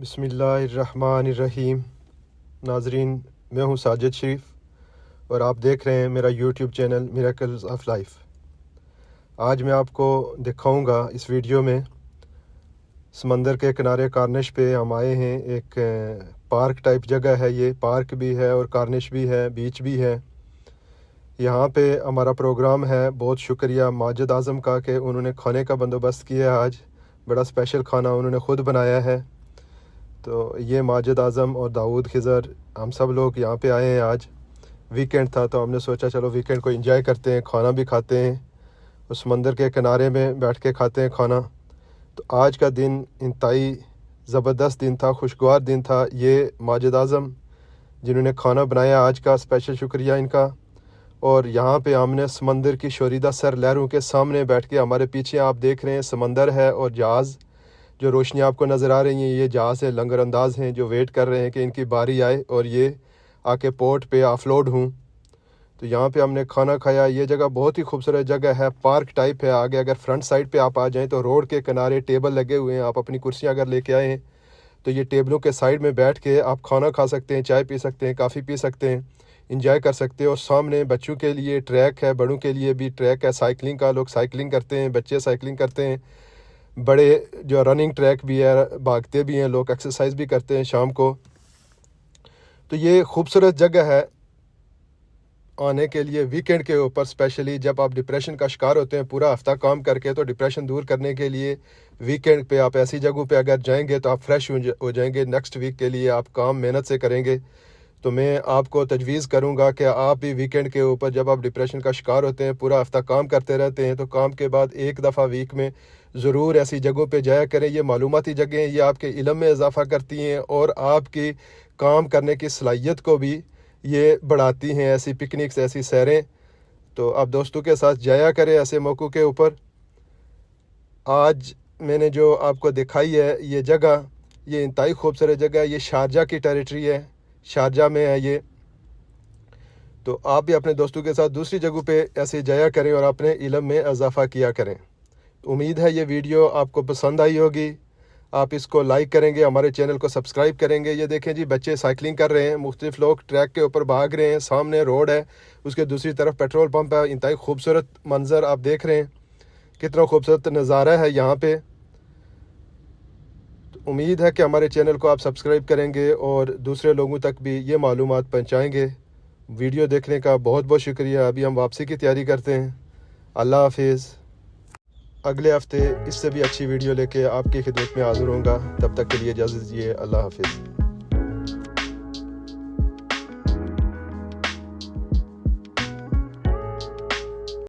بسم اللہ الرحمن الرحیم۔ ناظرین، میں ہوں ساجد شریف اور آپ دیکھ رہے ہیں میرا YouTube channel miracles of life. آج میں آپ کو دکھاؤں گا اس ویڈیو میں سمندر کے کنارے کارنش پہ ہم آئے ہیں۔ ایک پارک ٹائپ جگہ ہے، یہ پارک بھی ہے اور کارنش بھی ہے، بیچ بھی ہے۔ یہاں پہ ہمارا پروگرام ہے۔ بہت شکریہ ماجد اعظم کا کہ انہوں نے کھانے کا بندوبست کیا ہے۔ آج بڑا اسپیشل کھانا انہوں نے خود بنایا ہے۔ تو یہ ماجد اعظم اور داؤد خضر ہم سب لوگ یہاں پہ آئے ہیں۔ آج ویکینڈ تھا تو ہم نے سوچا چلو ویکینڈ کو انجوائے کرتے ہیں، کھانا بھی کھاتے ہیں اور سمندر کے کنارے میں بیٹھ کے کھاتے ہیں کھانا۔ تو آج کا دن انتہائی زبردست دن تھا، خوشگوار دن تھا۔ یہ ماجد اعظم جنہوں نے کھانا بنایا، آج کا اسپیشل شکریہ ان کا۔ اور یہاں پہ ہم نے سمندر کی شوریدہ سر لہروں کے سامنے بیٹھ کے، ہمارے پیچھے آپ دیکھ رہے ہیں سمندر ہے اور جہاز جو روشنی آپ کو نظر آ رہی ہیں، یہ جہاز ہے، لنگر انداز ہیں جو ویٹ کر رہے ہیں کہ ان کی باری آئے اور یہ آ کے پورٹ پہ آف لوڈ ہوں۔ تو یہاں پہ ہم نے کھانا کھایا۔ یہ جگہ بہت ہی خوبصورت جگہ ہے، پارک ٹائپ ہے۔ آگے اگر فرنٹ سائڈ پہ آپ آ جائیں تو روڈ کے کنارے ٹیبل لگے ہوئے ہیں۔ آپ اپنی کرسیاں اگر لے کے آئے ہیں تو یہ ٹیبلوں کے سائڈ میں بیٹھ کے آپ کھانا کھا سکتے ہیں، چائے پی سکتے ہیں، کافی پی سکتے ہیں، انجوائے کر سکتے ہیں۔ اور سامنے بچوں کے لیے ٹریک ہے، بڑوں کے لیے بھی ٹریک ہے سائیکلنگ کا۔ لوگ سائیکلنگ کرتے ہیں، بچے سائیکلنگ کرتے ہیں، بڑے جو رننگ ٹریک بھی ہے، بھاگتے بھی ہیں لوگ، ایکسرسائز بھی کرتے ہیں شام کو۔ تو یہ خوبصورت جگہ ہے آنے کے لیے ویکینڈ کے اوپر، اسپیشلی جب آپ ڈپریشن کا شکار ہوتے ہیں پورا ہفتہ کام کر کے، تو ڈپریشن دور کرنے کے لیے ویکینڈ پہ آپ ایسی جگہوں پہ اگر جائیں گے تو آپ فریش ہو جائیں گے۔ نیکسٹ ویک کے لیے آپ کام محنت سے کریں گے۔ تو میں آپ کو تجویز کروں گا کہ آپ بھی ویکینڈ کے اوپر جب آپ ڈپریشن کا شکار ہوتے ہیں، پورا ہفتہ کام کرتے رہتے ہیں، تو کام کے بعد ایک دفعہ ویک میں ضرور ایسی جگہوں پہ جایا کریں۔ یہ معلوماتی جگہیں ہیں، یہ آپ کے علم میں اضافہ کرتی ہیں اور آپ کی کام کرنے کی صلاحیت کو بھی یہ بڑھاتی ہیں، ایسی پکنکس، ایسی سیریں۔ تو آپ دوستوں کے ساتھ جایا کریں ایسے موقعوں کے اوپر۔ آج میں نے جو آپ کو دکھائی ہے یہ جگہ، یہ انتہائی خوبصورت جگہ ہے۔ یہ شارجہ کی ٹیریٹری ہے، شارجہ میں ہے یہ۔ تو آپ بھی اپنے دوستوں کے ساتھ دوسری جگہوں پہ ایسے جایا کریں اور اپنے علم میں اضافہ کیا کریں۔ امید ہے یہ ویڈیو آپ کو پسند آئی ہوگی۔ آپ اس کو لائک کریں گے، ہمارے چینل کو سبسکرائب کریں گے۔ یہ دیکھیں جی، بچے سائیکلنگ کر رہے ہیں، مختلف لوگ ٹریک کے اوپر بھاگ رہے ہیں، سامنے روڈ ہے، اس کے دوسری طرف پیٹرول پمپ ہے۔ انتہائی خوبصورت منظر آپ دیکھ رہے ہیں، کتنا خوبصورت نظارہ ہے یہاں پہ۔ امید ہے کہ ہمارے چینل کو آپ سبسکرائب کریں گے اور دوسرے لوگوں تک بھی یہ معلومات پہنچائیں گے۔ ویڈیو دیکھنے کا بہت بہت شکریہ۔ ابھی ہم واپسی کی تیاری کرتے ہیں۔ اللہ حافظ۔ اگلے ہفتے اس سے بھی اچھی ویڈیو لے کے آپ کی خدمت میں حاضر ہوں گا۔ تب تک کے لیے اجازت دیجیے۔ اللہ حافظ۔